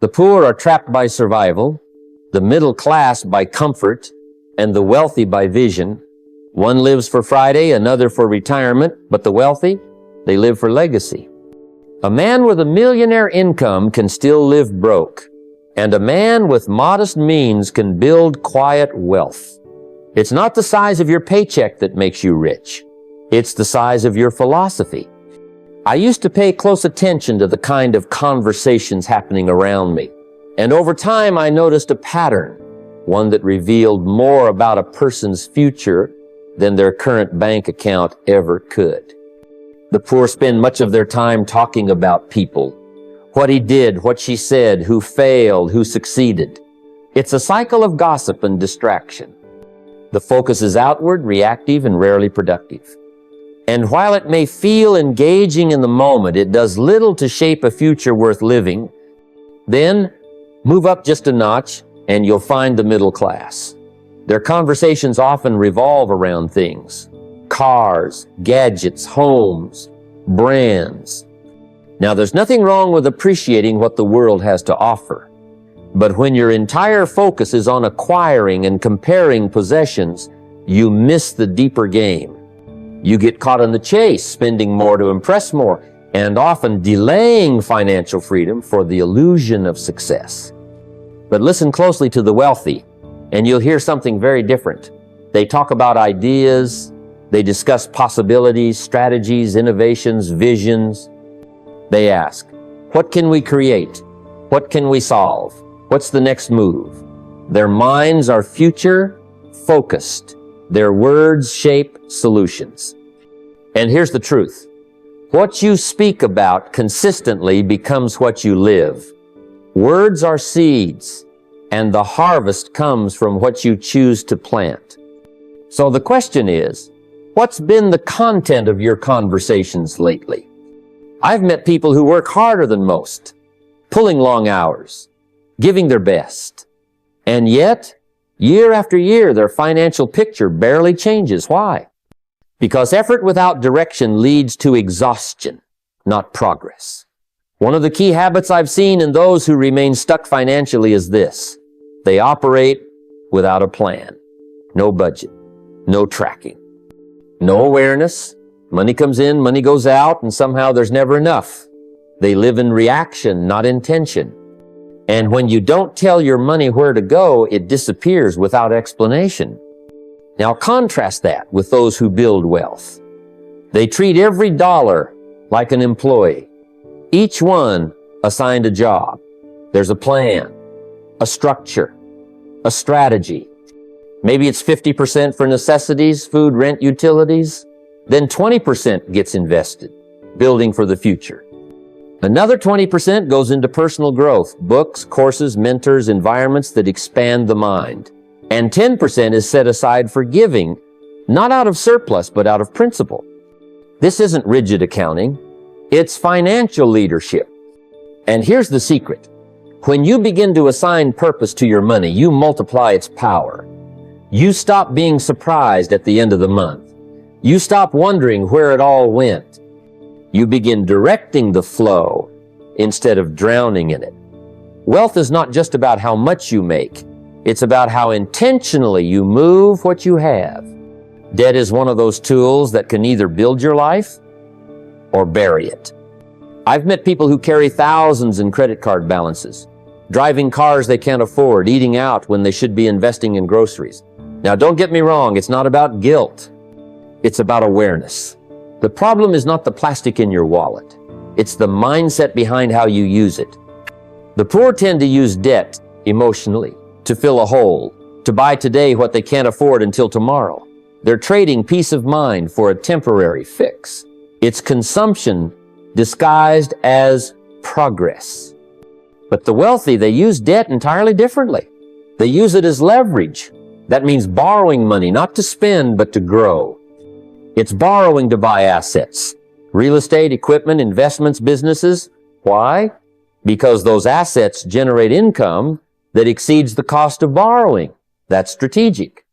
The poor are trapped by survival, the middle class by comfort, and the wealthy by vision. One lives for Friday, another for retirement, but the wealthy, they live for legacy. A man with a millionaire income can still live broke, and a man with modest means can build quiet wealth. It's not the size of your paycheck that makes you rich. It's the size of your philosophy. I used to pay close attention to the kind of conversations happening around me, and over time I noticed a pattern, one that revealed more about a person's future than their current bank account ever could. The poor spend much of their time talking about people, what he did, what she said, who failed, who succeeded. It's a cycle of gossip and distraction. The focus is outward, reactive, and rarely productive. And while it may feel engaging in the moment, it does little to shape a future worth living. Then, move up just a notch, and you'll find the middle class. Their conversations often revolve around things: cars, gadgets, homes, brands. Now, there's nothing wrong with appreciating what the world has to offer. But when your entire focus is on acquiring and comparing possessions, you miss the deeper game. You get caught in the chase, spending more to impress more, and often delaying financial freedom for the illusion of success. But listen closely to the wealthy, and you'll hear something very different. They talk about ideas, they discuss possibilities, strategies, innovations, visions. They ask, what can we create? What can we solve? What's the next move? Their minds are future-focused. Their words shape solutions. And here's the truth. What you speak about consistently becomes what you live. Words are seeds, and the harvest comes from what you choose to plant. So the question is, what's been the content of your conversations lately? I've met people who work harder than most, pulling long hours, giving their best. And yet, year after year, their financial picture barely changes. Why? Because effort without direction leads to exhaustion, not progress. One of the key habits I've seen in those who remain stuck financially is this: they operate without a plan. No budget, no tracking, no awareness. Money comes in, money goes out, and somehow there's never enough. They live in reaction, not intention. And when you don't tell your money where to go, it disappears without explanation. Now contrast that with those who build wealth. They treat every dollar like an employee. Each one assigned a job. There's a plan, a structure, a strategy. Maybe it's 50% for necessities, food, rent, utilities. Then 20% gets invested, building for the future. Another 20% goes into personal growth, books, courses, mentors, environments that expand the mind. And 10% is set aside for giving, not out of surplus, but out of principle. This isn't rigid accounting. It's financial leadership. And here's the secret. When you begin to assign purpose to your money, you multiply its power. You stop being surprised at the end of the month. You stop wondering where it all went. You begin directing the flow instead of drowning in it. Wealth is not just about how much you make. It's about how intentionally you move what you have. Debt is one of those tools that can either build your life or bury it. I've met people who carry thousands in credit card balances, driving cars they can't afford, eating out when they should be investing in groceries. Now, don't get me wrong, it's not about guilt. It's about awareness. The problem is not the plastic in your wallet. It's the mindset behind how you use it. The poor tend to use debt emotionally to fill a hole, to buy today what they can't afford until tomorrow. They're trading peace of mind for a temporary fix. It's consumption disguised as progress. But the wealthy, they use debt entirely differently. They use it as leverage. That means borrowing money, not to spend, but to grow. It's borrowing to buy assets, real estate, equipment, investments, businesses. Why? Because those assets generate income that exceeds the cost of borrowing. That's strategic.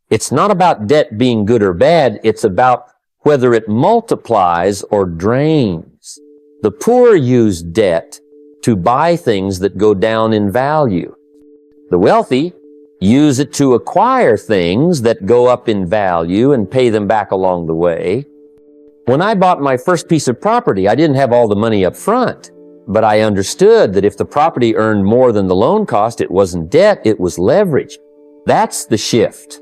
It's not about debt being good or bad. It's about whether it multiplies or drains. The poor use debt to buy things that go down in value. The wealthy use it to acquire things that go up in value and pay them back along the way. When I bought my first piece of property, I didn't have all the money up front, but I understood that if the property earned more than the loan cost, it wasn't debt, it was leverage. That's the shift.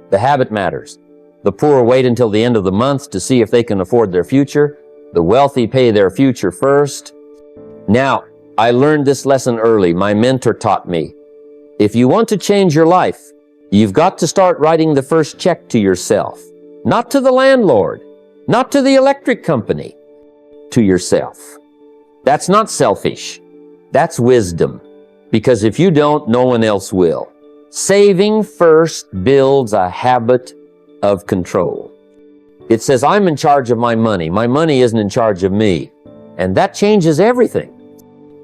The habit matters. The poor wait until the end of the month to see if they can afford their future. The wealthy pay their future first. Now, I learned this lesson early. My mentor taught me. If you want to change your life, you've got to start writing the first check to yourself. Not to the landlord, not to the electric company, to yourself. That's not selfish. That's wisdom. Because if you don't, no one else will. Saving first builds a habit of control. It says, I'm in charge of my money. My money isn't in charge of me. And that changes everything.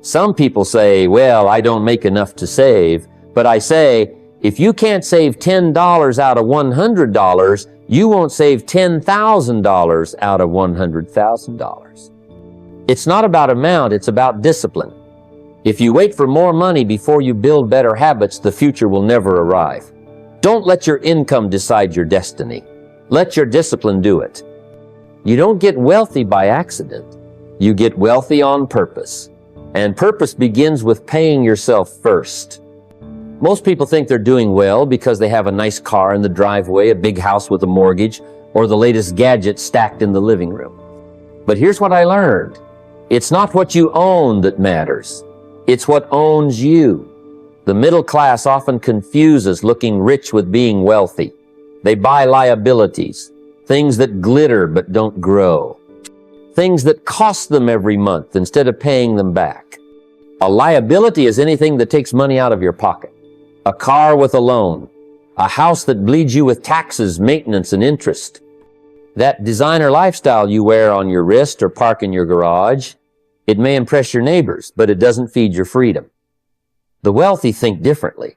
Some people say, well, I don't make enough to save. But I say, if you can't save $10 out of $100, you won't save $10,000 out of $100,000. It's not about amount, it's about discipline. If you wait for more money before you build better habits, the future will never arrive. Don't let your income decide your destiny. Let your discipline do it. You don't get wealthy by accident. You get wealthy on purpose. And purpose begins with paying yourself first. Most people think they're doing well because they have a nice car in the driveway, a big house with a mortgage, or the latest gadget stacked in the living room. But here's what I learned. It's not what you own that matters. It's what owns you. The middle class often confuses looking rich with being wealthy. They buy liabilities, things that glitter but don't grow, things that cost them every month instead of paying them back. A liability is anything that takes money out of your pocket. A car with a loan, a house that bleeds you with taxes, maintenance, and interest. That designer lifestyle you wear on your wrist or park in your garage, it may impress your neighbors, but it doesn't feed your freedom. The wealthy think differently.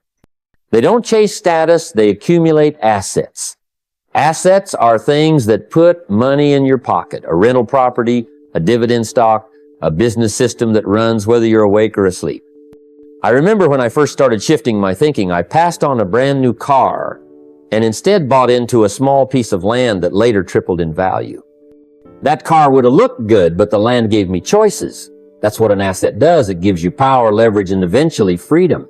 They don't chase status, they accumulate assets. Assets are things that put money in your pocket, a rental property, a dividend stock, a business system that runs whether you're awake or asleep. I remember when I first started shifting my thinking, I passed on a brand new car and instead bought into a small piece of land that later tripled in value. That car would have looked good, but the land gave me choices. That's what an asset does. It gives you power, leverage, and eventually freedom.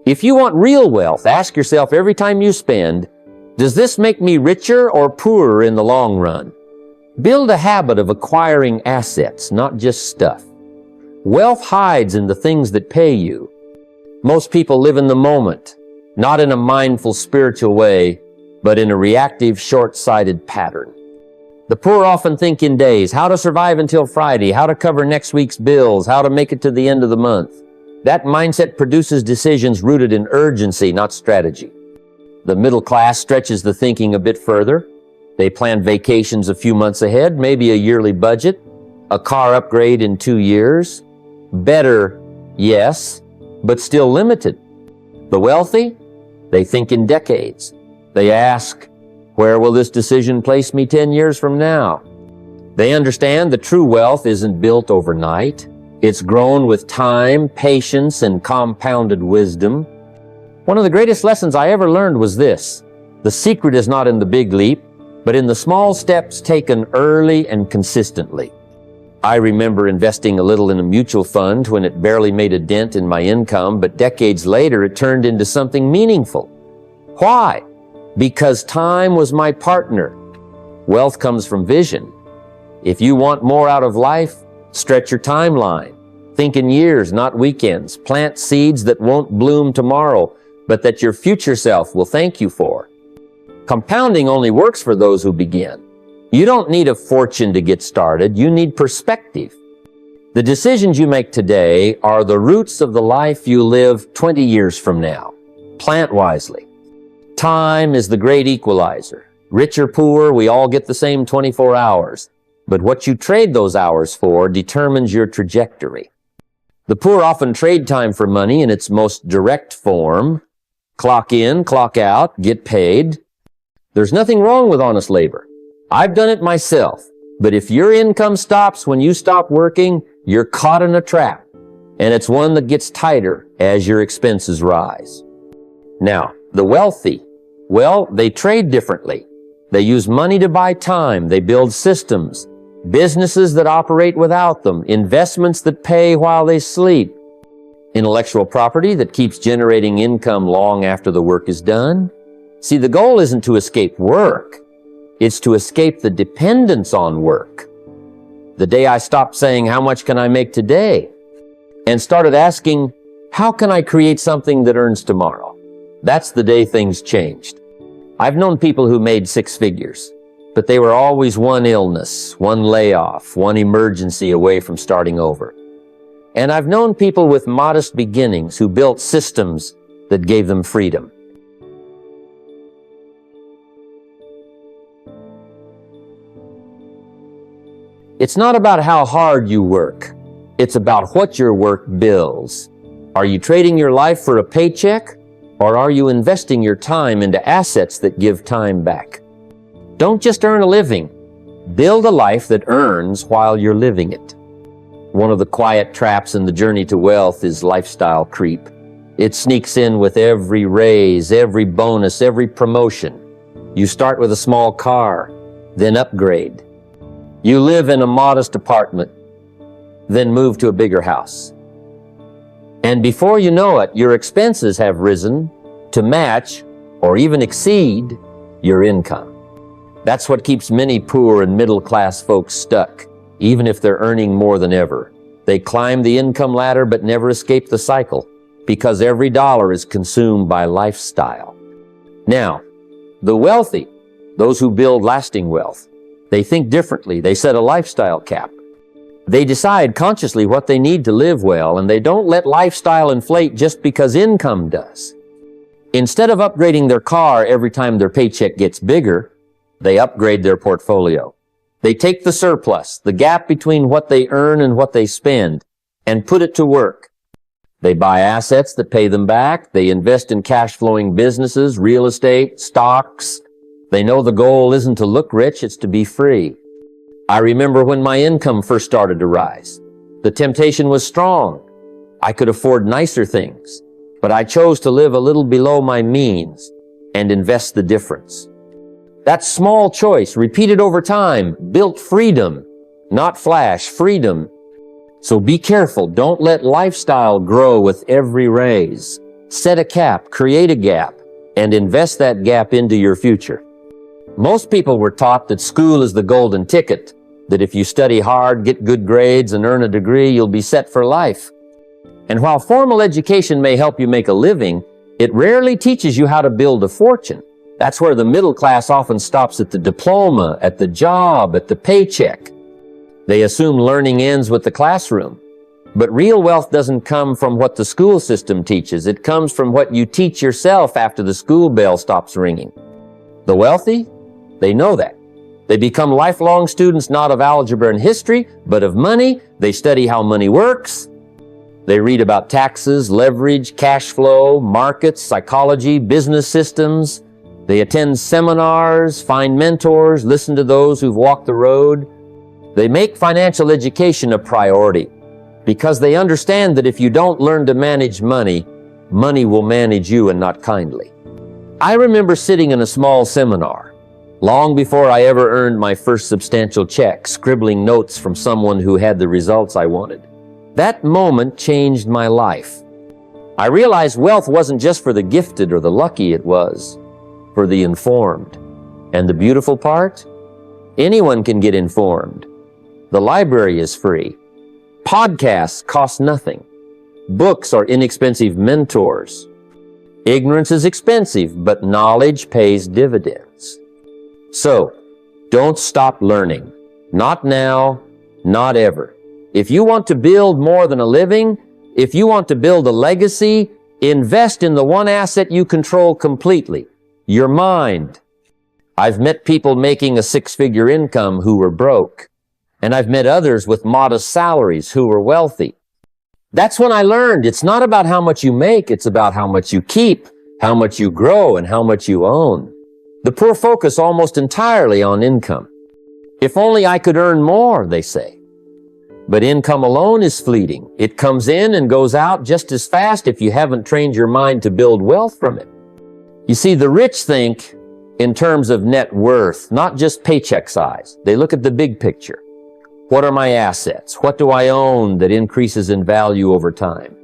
If you want real wealth, ask yourself every time you spend, does this make me richer or poorer in the long run? Build a habit of acquiring assets, not just stuff. Wealth hides in the things that pay you. Most people live in the moment, not in a mindful spiritual way, but in a reactive, short-sighted pattern. The poor often think in days, how to survive until Friday, how to cover next week's bills, how to make it to the end of the month. That mindset produces decisions rooted in urgency, not strategy. The middle class stretches the thinking a bit further. They plan vacations a few months ahead, maybe a yearly budget, a car upgrade in 2 years. Better, yes, but still limited. The wealthy, they think in decades. They ask, where will this decision place me 10 years from now? They understand the true wealth isn't built overnight. It's grown with time, patience, and compounded wisdom. One of the greatest lessons I ever learned was this. The secret is not in the big leap, but in the small steps taken early and consistently. I remember investing a little in a mutual fund when it barely made a dent in my income, but decades later it turned into something meaningful. Why? Because time was my partner. Wealth comes from vision. If you want more out of life, stretch your timeline. Think in years, not weekends. Plant seeds that won't bloom tomorrow, but that your future self will thank you for. Compounding only works for those who begin. You don't need a fortune to get started. You need perspective. The decisions you make today are the roots of the life you live 20 years from now. Plant wisely. Time is the great equalizer. Rich or poor, we all get the same 24 hours. But what you trade those hours for determines your trajectory. The poor often trade time for money in its most direct form. Clock in, clock out, get paid. There's nothing wrong with honest labor. I've done it myself. But if your income stops when you stop working, you're caught in a trap. and it's one that gets tighter as your expenses rise. Now, the wealthy, well, they trade differently. They use money to buy time. They build systems, businesses that operate without them, investments that pay while they sleep, intellectual property that keeps generating income long after the work is done. See, the goal isn't to escape work. It's to escape the dependence on work. The day I stopped saying, how much can I make today? And started asking, how can I create something that earns tomorrow? That's the day things changed. I've known people who made six figures, but they were always one illness, one layoff, one emergency away from starting over. And I've known people with modest beginnings who built systems that gave them freedom. It's not about how hard you work. It's about what your work builds. Are you trading your life for a paycheck, or are you investing your time into assets that give time back? Don't just earn a living. Build a life that earns while you're living it. One of the quiet traps in the journey to wealth is lifestyle creep. It sneaks in with every raise, every bonus, every promotion. You start with a small car, then upgrade. You live in a modest apartment, then move to a bigger house. And before you know it, your expenses have risen to match or even exceed your income. That's what keeps many poor and middle-class folks stuck, even if they're earning more than ever. They climb the income ladder but never escape the cycle because every dollar is consumed by lifestyle. Now, the wealthy, those who build lasting wealth, they think differently. They set a lifestyle cap. They decide consciously what they need to live well, and they don't let lifestyle inflate just because income does. Instead of upgrading their car every time their paycheck gets bigger, they upgrade their portfolio. They take the surplus, the gap between what they earn and what they spend, and put it to work. They buy assets that pay them back. They invest in cash-flowing businesses, real estate, stocks. They know the goal isn't to look rich, it's to be free. I remember when my income first started to rise. The temptation was strong. I could afford nicer things, but I chose to live a little below my means and invest the difference. That small choice, repeated over time, built freedom, not flash, freedom. So be careful. Don't let lifestyle grow with every raise. Set a cap, create a gap, and invest that gap into your future. Most people were taught that school is the golden ticket, that if you study hard, get good grades, and earn a degree, you'll be set for life. And while formal education may help you make a living, it rarely teaches you how to build a fortune. That's where the middle class often stops at the diploma, at the job, at the paycheck. They assume learning ends with the classroom. But real wealth doesn't come from what the school system teaches. It comes from what you teach yourself after the school bell stops ringing. The wealthy, they know that. They become lifelong students not of algebra and history, but of money. They study how money works. They read about taxes, leverage, cash flow, markets, psychology, business systems. They attend seminars, find mentors, listen to those who've walked the road. They make financial education a priority because they understand that if you don't learn to manage money, money will manage you and not kindly. I remember sitting in a small seminar long before I ever earned my first substantial check, scribbling notes from someone who had the results I wanted. That moment changed my life. I realized wealth wasn't just for the gifted or the lucky, it was for the informed. And the beautiful part? Anyone can get informed. The library is free. Podcasts cost nothing. Books are inexpensive mentors. Ignorance is expensive, but knowledge pays dividends. So, don't stop learning. Not now, not ever. If you want to build more than a living, if you want to build a legacy, invest in the one asset you control completely, your mind. I've met people making a six-figure income who were broke, and I've met others with modest salaries who were wealthy. That's when I learned it's not about how much you make, it's about how much you keep, how much you grow, and how much you own. The poor focus almost entirely on income. If only I could earn more, they say. But income alone is fleeting. It comes in and goes out just as fast if you haven't trained your mind to build wealth from it. You see, the rich think in terms of net worth, not just paycheck size. They look at the big picture. What are my assets? What do I own that increases in value over time?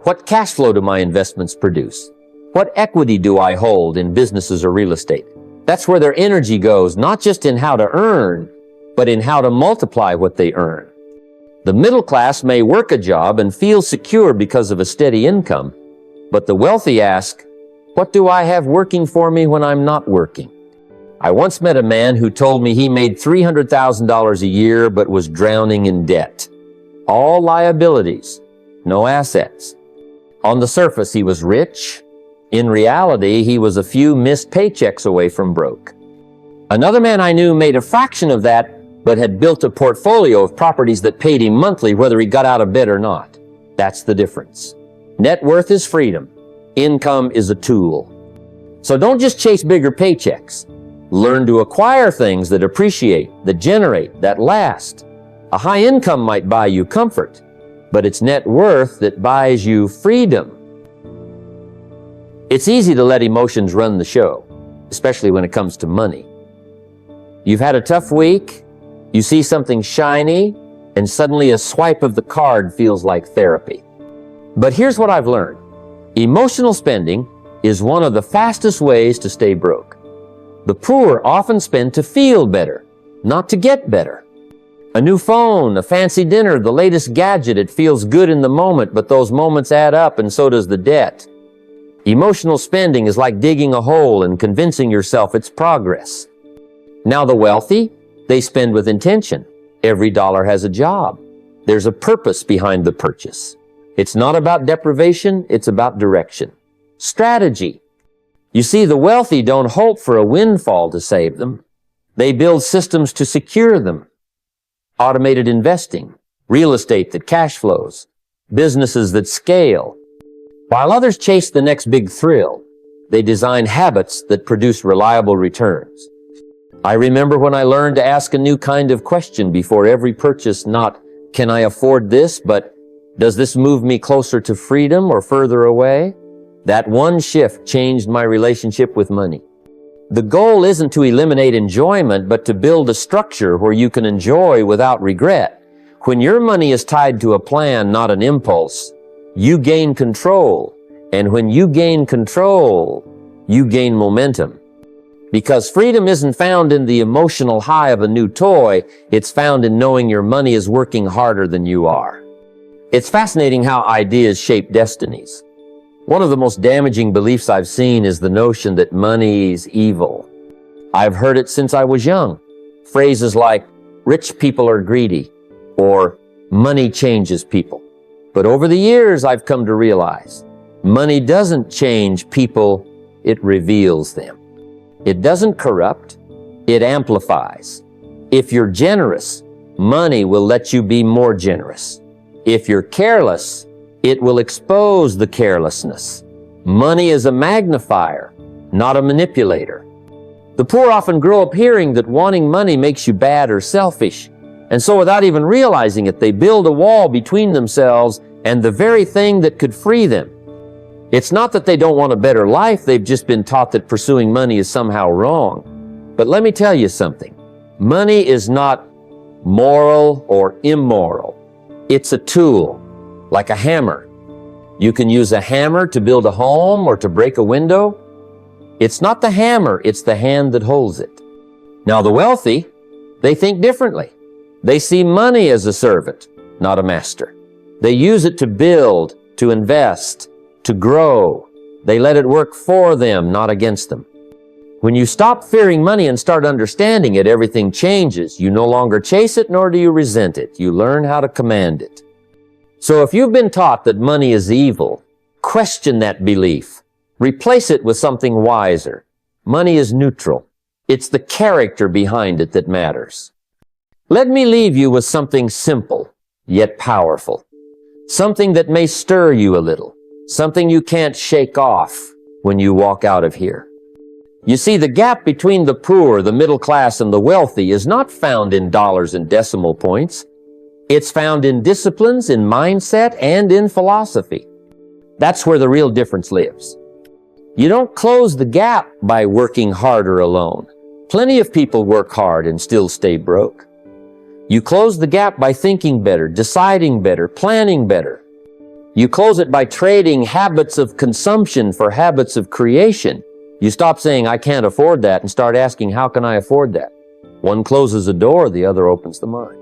What cash flow do my investments produce? What equity do I hold in businesses or real estate? That's where their energy goes, not just in how to earn, but in how to multiply what they earn. The middle class may work a job and feel secure because of a steady income, but the wealthy ask, what do I have working for me when I'm not working? I once met a man who told me he made $300,000 a year but was drowning in debt. All liabilities, no assets. On the surface, he was rich. In reality, he was a few missed paychecks away from broke. Another man I knew made a fraction of that but had built a portfolio of properties that paid him monthly whether he got out of bed or not. That's the difference. Net worth is freedom. Income is a tool. So don't just chase bigger paychecks. Learn to acquire things that appreciate, that generate, that last. A high income might buy you comfort, but it's net worth that buys you freedom. It's easy to let emotions run the show, especially when it comes to money. You've had a tough week, you see something shiny, and suddenly a swipe of the card feels like therapy. But here's what I've learned. Emotional spending is one of the fastest ways to stay broke. The poor often spend to feel better, not to get better. A new phone, a fancy dinner, the latest gadget, it feels good in the moment, but those moments add up and so does the debt. Emotional spending is like digging a hole and convincing yourself it's progress. Now the wealthy, they spend with intention. Every dollar has a job. There's a purpose behind the purchase. It's not about deprivation, it's about direction. Strategy. You see, the wealthy don't hope for a windfall to save them. They build systems to secure them. Automated investing, real estate that cash flows, businesses that scale. While others chase the next big thrill, they design habits that produce reliable returns. I remember when I learned to ask a new kind of question before every purchase, not, can I afford this, but does this move me closer to freedom or further away? That one shift changed my relationship with money. The goal isn't to eliminate enjoyment, but to build a structure where you can enjoy without regret. When your money is tied to a plan, not an impulse, you gain control. And when you gain control, you gain momentum. Because freedom isn't found in the emotional high of a new toy, it's found in knowing your money is working harder than you are. It's fascinating how ideas shape destinies. One of the most damaging beliefs I've seen is the notion that money's evil. I've heard it since I was young. Phrases like, rich people are greedy, or money changes people. But over the years, I've come to realize, money doesn't change people, it reveals them. It doesn't corrupt, it amplifies. If you're generous, money will let you be more generous. If you're careless, it will expose the carelessness. Money is a magnifier, not a manipulator. The poor often grow up hearing that wanting money makes you bad or selfish. And so without even realizing it, they build a wall between themselves and the very thing that could free them. It's not that they don't want a better life, they've just been taught that pursuing money is somehow wrong. But let me tell you something. Money is not moral or immoral. It's a tool. Like a hammer. You can use a hammer to build a home or to break a window. It's not the hammer, it's the hand that holds it. Now the wealthy, they think differently. They see money as a servant, not a master. They use it to build, to invest, to grow. They let it work for them, not against them. When you stop fearing money and start understanding it, everything changes. You no longer chase it, nor do you resent it. You learn how to command it. So if you've been taught that money is evil, question that belief. Replace it with something wiser. Money is neutral. It's the character behind it that matters. Let me leave you with something simple, yet powerful. Something that may stir you a little. Something you can't shake off when you walk out of here. You see, the gap between the poor, the middle class, and the wealthy is not found in dollars and decimal points. It's found in disciplines, in mindset, and in philosophy. That's where the real difference lives. You don't close the gap by working harder alone. Plenty of people work hard and still stay broke. You close the gap by thinking better, deciding better, planning better. You close it by trading habits of consumption for habits of creation. You stop saying, I can't afford that, and start asking, how can I afford that? One closes a door, the other opens the mind.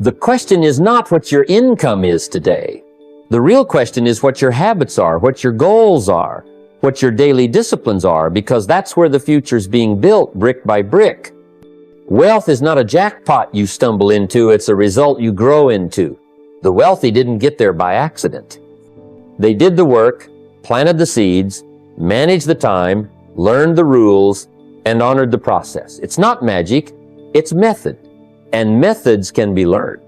The question is not what your income is today. The real question is what your habits are, what your goals are, what your daily disciplines are, because that's where the future's being built brick by brick. Wealth is not a jackpot you stumble into, it's a result you grow into. The wealthy didn't get there by accident. They did the work, planted the seeds, managed the time, learned the rules, and honored the process. It's not magic, it's method. And methods can be learned.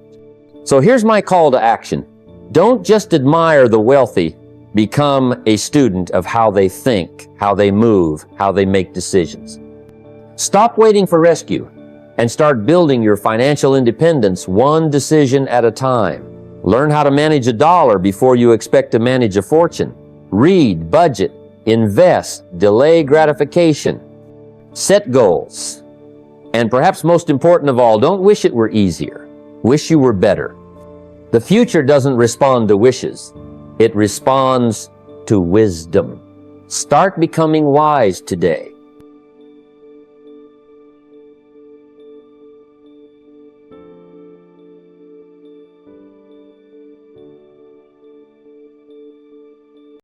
So here's my call to action. Don't just admire the wealthy, become a student of how they think, how they move, how they make decisions. Stop waiting for rescue and start building your financial independence one decision at a time. Learn how to manage a dollar before you expect to manage a fortune. Read, budget, invest, delay gratification. Set goals. And perhaps most important of all, don't wish it were easier. Wish you were better. The future doesn't respond to wishes. It responds to wisdom. Start becoming wise today.